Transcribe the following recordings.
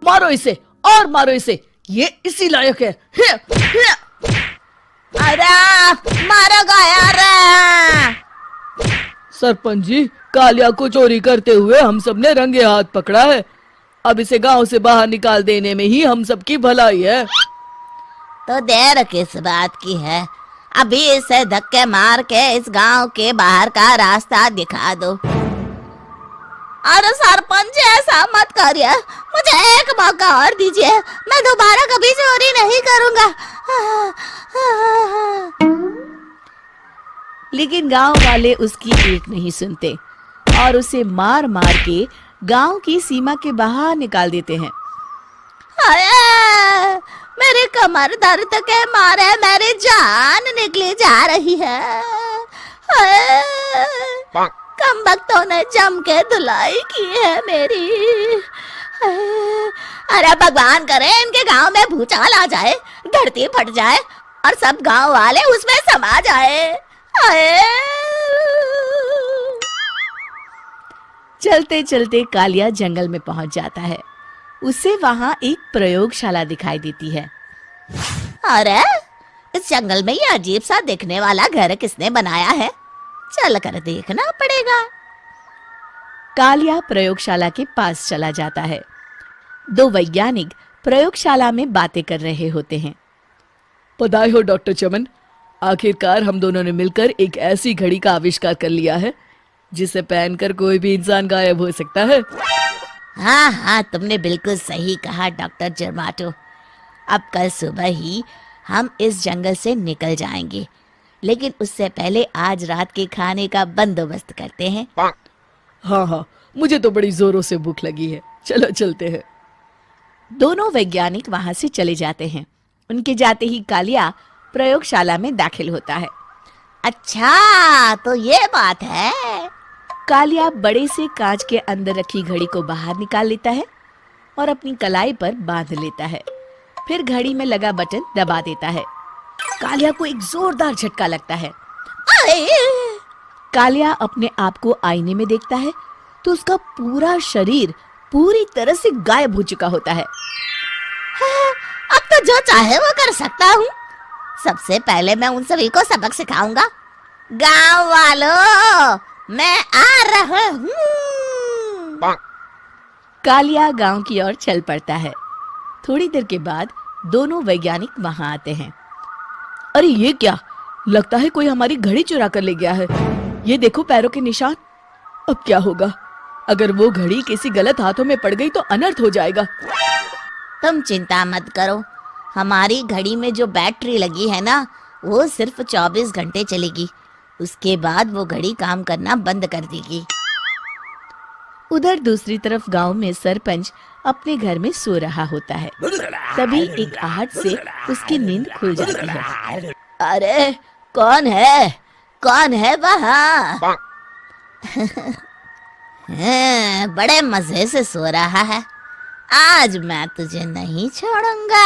मारो इसे और मारो इसे, ये इसी लायक है। अरे मारो यार। सरपंच जी, कालिया को चोरी करते हुए हम सब ने रंगे हाथ पकड़ा है। अब इसे गांव से बाहर निकाल देने में ही हम सबकी भलाई है। तो देर किस बात की है, अभी इसे धक्के मार के इस गांव के बाहर का रास्ता दिखा दो। अरे सरपंच ऐसा मत करिए, मुझे एक मौका और दीजिए, मैं दोबारा कभी चोरी नहीं करूंगा। लेकिन गांव वाले उसकी एक नहीं सुनते और उसे मार मार के गांव की सीमा के बाहर निकाल देते हैं। मेरी कमर दर्द के मारे मेरी जान निकली जा रही है। कमबख्तों ने जम के धुलाई की है मेरी। अरे भगवान करे इनके गांव में भूचाल आ जाए, धरती फट जाए और सब गांव वाले उसमें समा जाए। चलते चलते कालिया जंगल में पहुंच जाता है। उसे वहां एक प्रयोगशाला दिखाई देती है। अरे इस जंगल में ये अजीब सा दिखने वाला घर किसने बनाया है, चल कर देखना पड़ेगा। कालिया प्रयोगशाला के पास चला जाता है। दो वैज्ञानिक प्रयोगशाला में बातें कर रहे होते हैं। बधाई हो डॉक्टर चमन, आखिरकार हम दोनों ने मिलकर एक ऐसी घड़ी का आविष्कार कर लिया है जिसे पहनकर कोई भी इंसान गायब हो सकता है। हाँ, तुमने बिल्कुल सही कहा डॉक्टर जर्माटो। अब कल सुबह ही हम इस जंगल से निकल जाएंगे, लेकिन उससे पहले आज रात के खाने का बंदोबस्त करते हैं। हाँ, मुझे तो बड़ी जोरों से भूख लगी है, चलो चलते हैं। दोनों वैज्ञानिक वहां से चले जाते हैं। उनके जाते ही कालिया प्रयोगशाला में दाखिल होता है। अच्छा, तो ये बात है। कालिया बड़े से कांच के अंदर रखी घड़ी को बाहर निकाल लेता है और अपनी कलाई पर बांध लेता है। फिर घड़ी में लगा बटन दबा देता है। कालिया को एक जोरदार झटका लगता है। कालिया अपने आप को आईने में देखता है तो उसका पूरा शरीर पूरी तरह से गायब हो चुका होता है। अब तो जो चाहे वो कर सकता हूँ। सबसे पहले मैं उन सभी को सबक सिखाऊंगा। गांव वालों, मैं आ रहा हूँ। कालिया गांव की ओर चल पड़ता है। थोड़ी देर के बाद दोनों वैज्ञानिक वहां आते हैं। अरे ये क्या, लगता है कोई हमारी घड़ी चुरा कर ले गया है। ये देखो पैरों के निशान। अब क्या होगा, अगर वो घड़ी किसी गलत हाथों में पड़ गई तो अनर्थ हो जाएगा। तुम चिंता मत करो, हमारी घड़ी में जो बैटरी लगी है ना, वो सिर्फ 24 घंटे चलेगी। उसके बाद वो घड़ी काम करना बंद कर देगी। उधर दूसरी तरफ गांव में सरपंच अपने घर में सो रहा होता है। तभी एक आहट से उसकी नींद खुल जाती है। अरे कौन है वहाँ? बड़े मजे से सो रहा है, आज मैं तुझे नहीं छोड़ूंगा।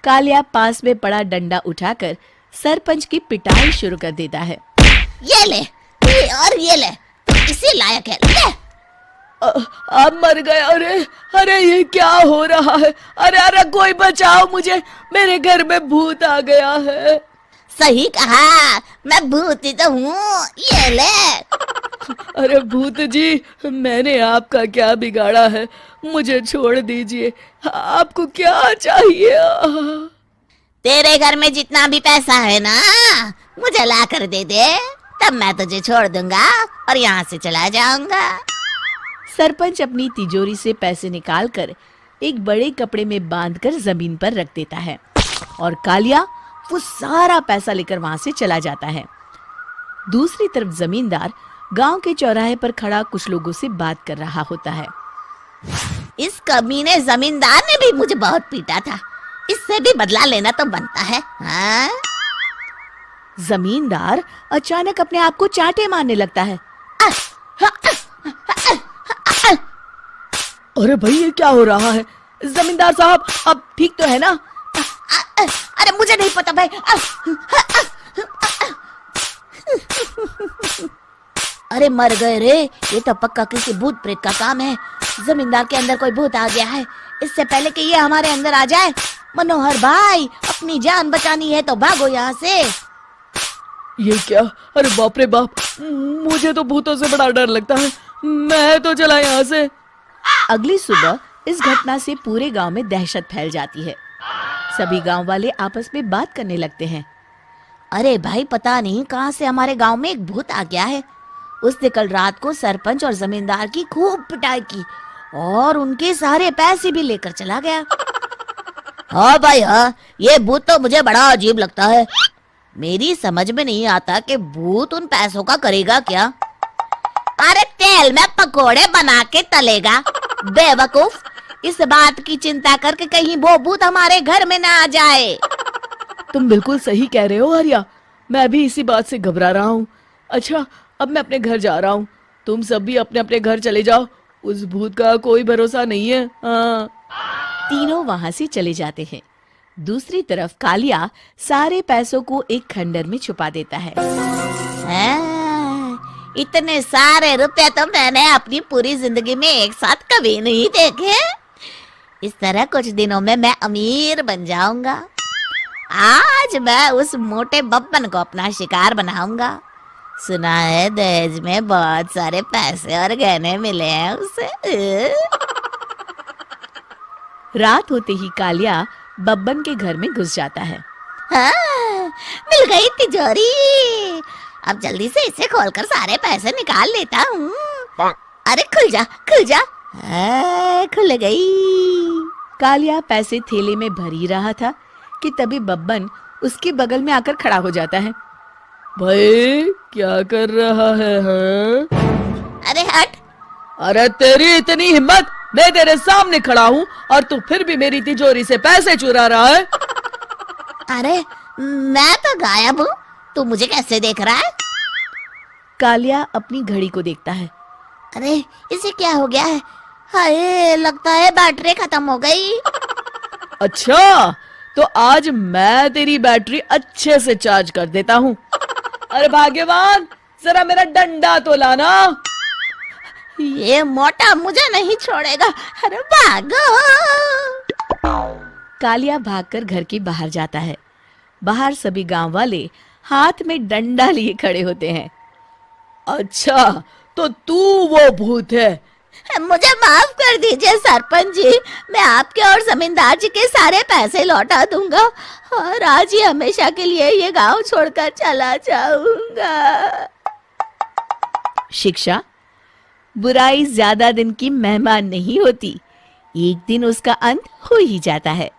कालिया पास में पड़ा डंडा उठाकर सरपंच की पिटाई शुरू कर देता है। ये ले, ये ले, तू इसी लायक है, ले। आप मर गए। अरे ये क्या हो रहा है? अरे कोई बचाओ मुझे, मेरे घर में भूत आ गया है। सही कहा, मैं भूत ही तो हूँ, ये ले। अरे भूत जी, मैंने आपका क्या बिगाड़ा है, मुझे छोड़ दीजिए। आपको क्या चाहिए? तेरे घर में जितना भी पैसा है ना, मुझे ला कर दे दे, तब मैं तुझे छोड़ दूंगा और यहाँ से चला जाऊंगा। सरपंच अपनी तिजोरी से पैसे निकालकर एक बड़े कपड़े में बांधकर जमीन पर रख देता है और कालिया वो सारा पैसा लेकर वहां से चला जाता है। दूसरी तरफ जमींदार गांव के चौराहे पर खड़ा कुछ लोगों से बात कर रहा होता है। इस कमीने जमींदार ने भी मुझे बहुत पीटा था, इससे भी बदला लेना तो बनता है। हाँ? जमींदार अचानक अपने आप को चांटे मारने लगता है। अरे भाई ये क्या हो रहा है? जमींदार साहब, अब ठीक तो है ना? अरे मुझे नहीं पता भाई। अरे मर गए रे, ये तो पक्का किसी भूत प्रेत का काम है। जमींदार के अंदर कोई भूत आ गया है। इससे पहले कि ये हमारे अंदर आ जाए, मनोहर भाई अपनी जान बचानी है तो भागो यहाँ से। ये क्या? अरे बाप रे बाप, मुझे तो भूतों से बड़ा डर लगता है। मैं तो चला यहाँ से। अगली सुबह इस घटना से पूरे गांव में दहशत फैल जाती है। सभी गांव वाले आपस में बात करने लगते हैं। अरे भाई, पता नहीं कहाँ से हमारे गांव में एक भूत आ गया है। उसने कल रात को सरपंच और जमींदार की खूब पिटाई की और उनके सारे पैसे भी लेकर चला गया। हाँ भाई हाँ, ये भूत तो मुझे बड़ा अजीब लगता है। मेरी समझ में नहीं आता कि भूत उन पैसों का करेगा क्या। अरे तेल में पकोड़े बना के तलेगा बेवकूफ। इस बात की चिंता करके कहीं वो भूत हमारे घर में ना आ जाए। तुम बिल्कुल सही कह रहे हो आर्या, मैं भी इसी बात से घबरा रहा हूँ। अच्छा, अब मैं अपने घर जा रहा हूँ। तुम सब भी अपने अपने घर चले जाओ। उस भूत का कोई भरोसा नहीं है। हाँ। तीनों वहां से चले जाते हैं। दूसरी तरफ कालिया सारे पैसों को एक खंडर में छुपा देता है। इतने सारे रुपए तो मैंने अपनी पूरी जिंदगी में एक साथ कभी नहीं देखे। इस तरह कुछ दिनों में मैं अमीर बन जाऊंगा। आज मैं उस मोटे बब्बन को अपना शिकार बनाऊंगा। सुना है दहेज में बहुत सारे पैसे और गहने मिले हैं उसे। रात होते ही कालिया बब्बन के घर में घुस जाता है। हाँ, मिल गई तिजोरी। अब जल्दी से इसे खोलकर सारे पैसे निकाल लेता हूँ। अरे खुल जा खुल जा। खुल गई। कालिया पैसे थैले में भर ही रहा था कि तभी बब्बन उसके बगल में आकर खड़ा हो जाता है। भाई क्या कर रहा है? हाँ? अरे हट। अरे तेरी इतनी हिम्मत, मैं तेरे सामने खड़ा हूँ और तू फिर भी मेरी तिजोरी से पैसे चुरा रहा है। अरे मैं तो गायब हूँ, तू मुझे कैसे देख रहा है? कालिया अपनी घड़ी को देखता है। अरे इसे क्या हो गया है? हाय, लगता है बैटरी खत्म हो गई। अच्छा, तो आज मैं तेरी बैटरी अच्छे से चार्ज कर देता हूँ। अरे भाग्यवान, जरा मेरा डंडा तो लाना। ये मोटा मुझे नहीं छोड़ेगा। अरे भागो। कालिया भागकर घर के बाहर जाता है। बाहर सभी गांव वाले हाथ में डंडा लिए खड़े होते हैं। अच्छा, तो तू वो भूत है? मुझे माफ कर दीजिए सरपंच जी, मैं आपके और जमींदार जी के सारे पैसे लौटा दूंगा और आज ही हमेशा के लिए ये गांव छोड़कर चला जाऊंगा। शिक्षा: बुराई ज्यादा दिन की मेहमान नहीं होती, एक दिन उसका अंत हो ही जाता है।